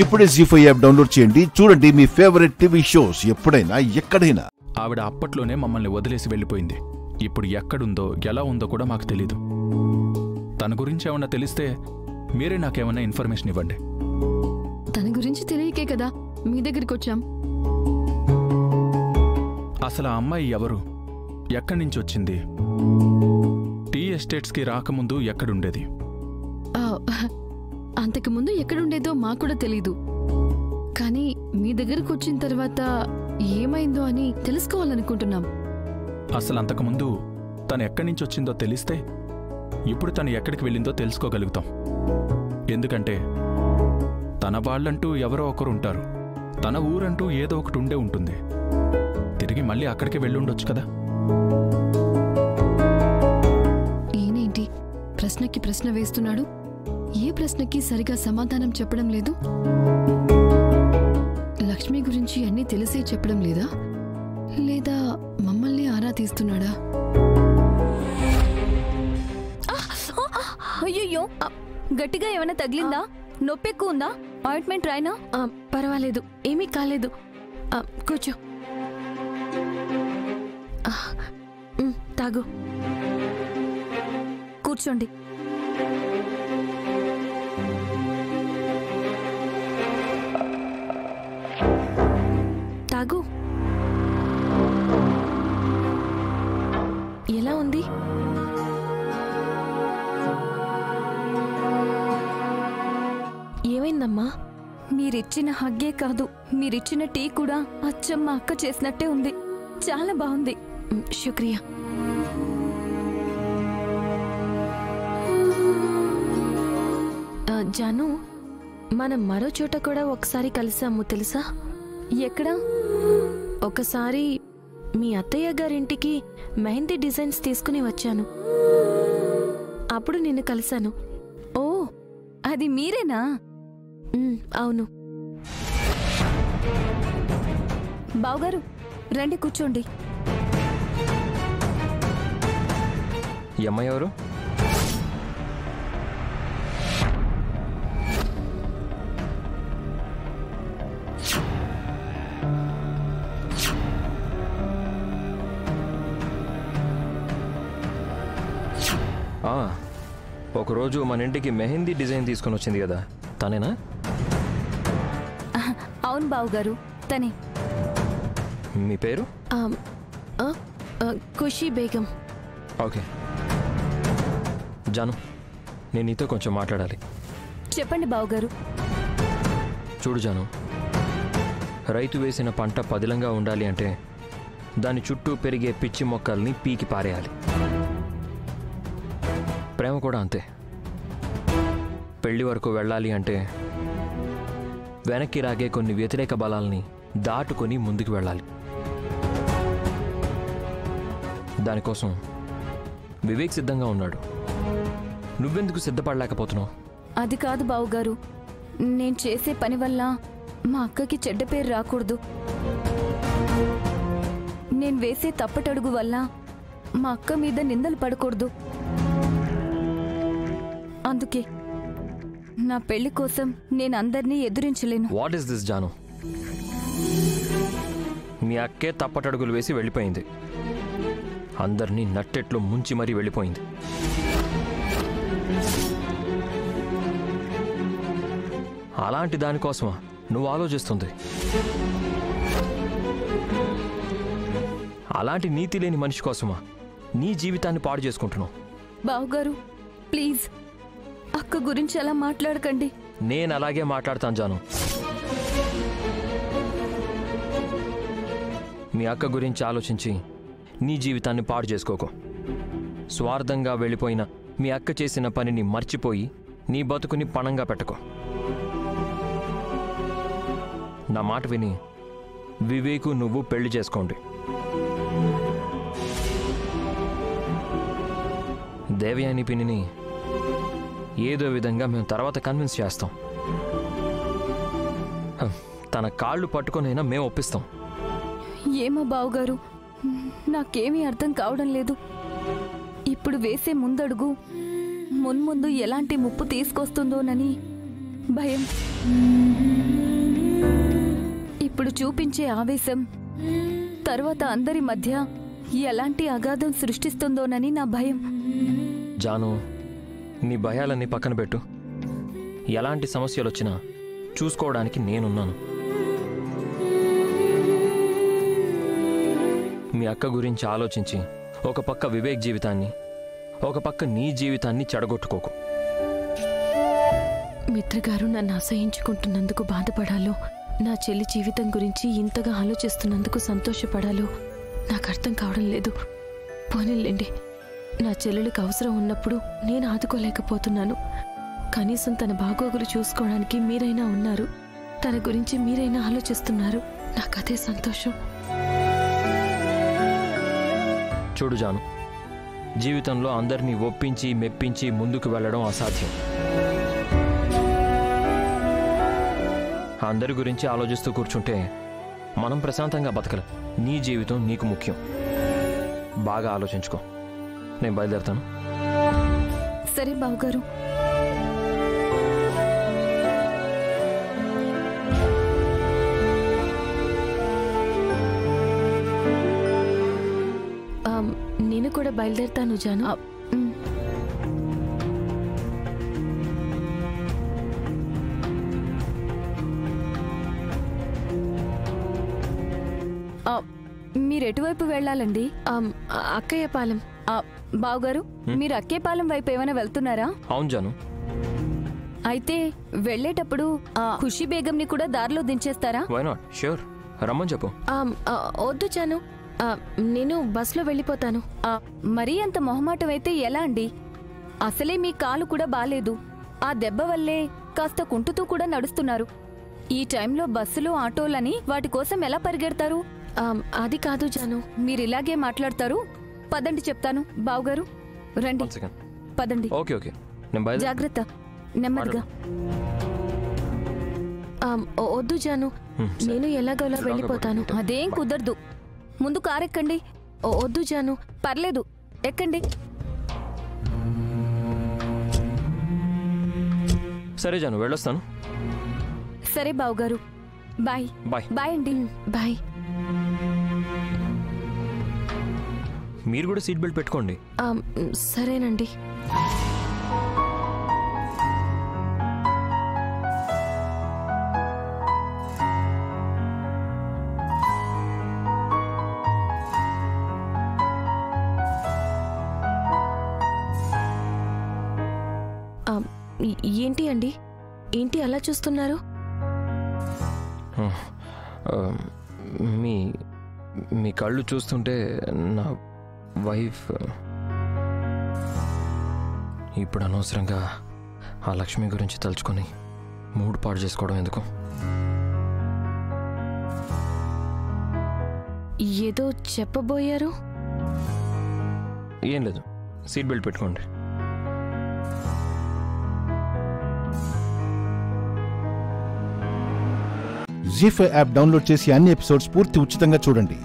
ఇప్పుడే జీ5 app download చేయండి. చూడండి మీ ఫేవరెట్ టీవీ షోస్ ఎప్పుడైనా ఎక్కడైనా. ఆవిడ అప్పట్లోనే మమ్మల్ని వదిలేసి వెళ్ళిపోయింది. ఇప్పుడు ఎక్కడుందో ఎలా ఉందో కూడా మాకు తెలీదు. తన గురించి ఏమన్నా తెలిస్తే మీరే నాకేమన్నా ఇన్ఫర్మేషన్ ఇవ్వండి. తన గురించి తెలియకే కదా మీ దగ్గరికి వచ్చాం. అసలు ఆ అమ్మాయి ఎవరు, ఎక్కడి నుంచి వచ్చింది, టీ ఎస్టేట్స్కి రాకముందు ఎక్కడుండేది? అంతకుముందు ఎక్కడుండేదో మాకు కూడా తెలీదు. కానీ మీ దగ్గరకు వచ్చిన తర్వాత ఏమైందో అని తెలుసుకోవాలనుకుంటున్నాం. అసలు అంతకుముందు తను ఎక్కడి నుంచి వచ్చిందో తెలిస్తే ఇప్పుడు తను ఎక్కడికి వెళ్ళిందో తెలుసుకోగలుగుతాం. ఎందుకంటే తన వాళ్ళంటూ ఎవరో ఒకరు ఉంటారు, తన ఊరంటూ ఏదో ఒకటి ఉండే ఉంటుంది. తిరిగి మళ్ళీ అక్కడికి వెళ్ళుండొచ్చు కదా. ఈయనేంటి ప్రశ్నకి ప్రశ్న వేస్తున్నాడు? ఏ ప్రశ్నకి సరిగా సమాధానం చెప్పడం లేదు. లక్ష్మి గురించి అన్నీ తెలిసే చెప్పడం లేదా, లేదా మమ్మల్ని ఆరా తీస్తున్నాడా? అయ్యో, గట్టిగా ఏమైనా తగిలిందా? నొప్పి ఎక్కువ ఉందా? ఆయింట్మెంట్ రాయినా? పర్వాలేదు, ఏమీ కాలేదు. కూర్చో, తాగు. కూర్చోండి. తాగు. ఎలా ఉంది? ఏమైందమ్మా? మీరిచ్చిన హగ్గే కాదు, మీరిచ్చిన టీ కూడా అచ్చం మా అక్క చేసినట్టే ఉంది. చాలా బాగుంది. శుక్రియా. జాను, మనం మరో చోట కూడా ఒకసారి కలిసాము తెలుసా? ఎక్కడా? ఒకసారి మీ అత్తయ్య గారింటికి మెహందీ డిజైన్స్ తీసుకుని వచ్చాను. అప్పుడు నిన్ను కలిశాను. ఓ, అది మీరేనా? అవును. బావగారు రండి, కూర్చోండి. ఈ అమ్మాయి ఎవరు? ఒకరోజు మన ఇంటికి మెహందీ డిజైన్ తీసుకొని వచ్చింది కదా, తనేనా? అవును బావగారు, తనే. మీ పేరు? ఖుషీ బేగం. ఓకే జాను, నేను నీతో కొంచెం మాట్లాడాలి. చెప్పండి బావగారు. చూడు జాను, రైతు వేసిన పంట పదిలంగా ఉండాలి అంటే దాని చుట్టూ పెరిగే పిచ్చి మొక్కల్ని పీకి పారేయాలి. ప్రేమ కూడా అంతే. పెళ్లి వరకు వెళ్ళాలి అంటే వెనక్కి రాగే కొన్ని వ్యతిరేక బలాల్ని దాటుకొని ముందుకు వెళ్ళాలి. దానికోసం వివేక్ సిద్ధంగా ఉన్నాడు. నువ్వెందుకు సిద్ధపడలేకపోతున్నావు? అది కాదు బావగారు, నేను చేసే పని వల్ల మా అక్కకి చెడ్డ పేరు రాకూడదు. నేను వేసే తప్పటడుగు వల్ల మా అక్క మీద నిందలు పడకూడదు. అందుకే నా పెళ్లి కోసం నేను అందరినీ ఎదురించలేను. What is this Jaanu? మీ అక్కే తప్పటడుగులు వేసి వెళ్ళిపోయింది, అందరినీ నట్టెట్లు ముంచి మరీ వెళ్ళిపోయింది. అలాంటి దానికోసమా నువ్వు ఆలోచిస్తుంది? అలాంటి నీతి లేని మనిషి కోసమా నీ జీవితాన్ని పాడు చేసుకుంటున్నావు? బావగారు ప్లీజ్, అక్క గురించి అలా మాట్లాడకండి. నేను అలాగే మాట్లాడతాను జాను. మీ అక్క గురించి ఆలోచించి నీ జీవితాన్ని పాడు చేసుకోకు. స్వార్థంగా వెళ్ళిపోయిన మీ అక్క చేసిన పనిని మర్చిపోయి నీ బతుకుని పణంగా పెట్టుకో. నా మాట విని వివేకు నువ్వు పెళ్లి చేసుకోండి. దేవయాని పిన్నిని ఏదో విధంగా మేము తర్వాత కన్విన్స్ చేస్తాం. తన కాళ్ళు పట్టుకొనైనా మేము ఒప్పిస్తాం. ఏమో బావగారు, నాకేమీ అర్థం కావడం లేదు. ఇప్పుడు వేసే ముందడుగు మున్ముందు ఎలాంటి ముప్పు తీసుకొస్తుందోనని భయం. చూపించే ఆవేశం తర్వాత అందరి మధ్య ఎలాంటి అగాధం సృష్టిస్తుందోనని నా భయం. జాను, నీ భయాలన్నీ పక్కన పెట్టు. ఎలాంటి సమస్యలు వచ్చినా చూసుకోవడానికి నేనున్నాను. మీ అక్క గురించి ఆలోచించి ఒక పక్క వివేక్ జీవితాన్ని, ఒక పక్క నీ జీవితాన్ని చెడగొట్టుకోకు. మిత్రగారు నన్ను అసహించుకుంటున్నందుకు బాధపడాలో, నా చెల్లి జీవితం గురించి ఇంతగా ఆలోచిస్తున్నందుకు సంతోషపడాలో నాకు అర్థం కావడం లేదు. పోనీలేండి, నా చెల్లెలికి అవసరం ఉన్నప్పుడు నేను ఆదుకోలేకపోతున్నాను. కనీసం తన బాగోగులు చూసుకోవడానికి మీరైనా ఉన్నారు. తన గురించి మీరైనా ఆలోచిస్తున్నారు. నాకదే సంతోషం. చూడు జాను, జీవితంలో అందరినీ ఒప్పించి మెప్పించి ముందుకు వెళ్ళడం అసాధ్యం. అందరి గురించి ఆలోచిస్తూ కూర్చుంటే మనం ప్రశాంతంగా బతకలేం. నీ జీవితం నీకు ముఖ్యం. బాగా ఆలోచించుకో. నేను బయలుదేరుతాను. సరే బావగారు. నేను కూడా బయలుదేరుతాను జాను. మీరెటువైపు వెళ్ళాలండి? అక్కయ్యపాలెం. బావగారు, మీరు అక్కేపాలెం వైపు ఏమైనా వెళ్తున్నారా? అవును జాను. అయితే వెళ్ళేటప్పుడు ఖుషీ బేగంని కూడా దారిలో దించేస్తారా? Why not? ష్యూర్, రమ్మని చెప్పు. వద్దు జాను, నేను బస్లో వెళ్ళిపోతాను. మరీ అంత మొహమాటం అయితే ఎలా అండి? అసలే మీ కాలు కూడా బాలేదు. ఆ దెబ్బ వల్లే కాస్త కుంటుతూ కూడా నడుస్తున్నారు. ఈ టైంలో బస్సులు, ఆటోలని వాటి కోసం ఎలా పరిగెడతారు? అది కాదు జాను. మీరిలాగే మాట్లాడతారు. పదండి చెప్తాను. బావగారు రండి, పదండి. ఓకే ఓకే, నేను బయలుదేరు. జాగ్రత్త, నెమ్మదిగా. వద్దు జాను, నేను ఎలాగోలా వెళ్ళిపోతాను. అదేం కుదరదు. ముందు కారెక్కండి. వద్దు జాను. పర్లేదు, ఎక్కండి. సరే జాను, వెళ్ళొస్తాను. సరే బావగారు, బాయ్. బాయ్. బాయ్ అండి. బాయ్. మీరు కూడా సీట్ బెల్ట్ పెట్టుకోండి. సరేనండి. ఏంటి అండి, ఏంటి అలా చూస్తున్నారు? మీ కళ్ళు చూస్తుంటే నా వైఫ్ ఇప్పుడు అనవసరంగా ఆ లక్ష్మి గురించి తలుచుకొని మూడ్ పాడు చేసుకోవడం ఎందుకు? ఏదో చెప్పబోయారు. ఏం లేదు, సీట్ బెల్ట్ పెట్టుకోండి. జీ5 యాప్ డౌన్లోడ్ చేసి అన్ని ఎపిసోడ్స్ పూర్తి ఉచితంగా చూడండి.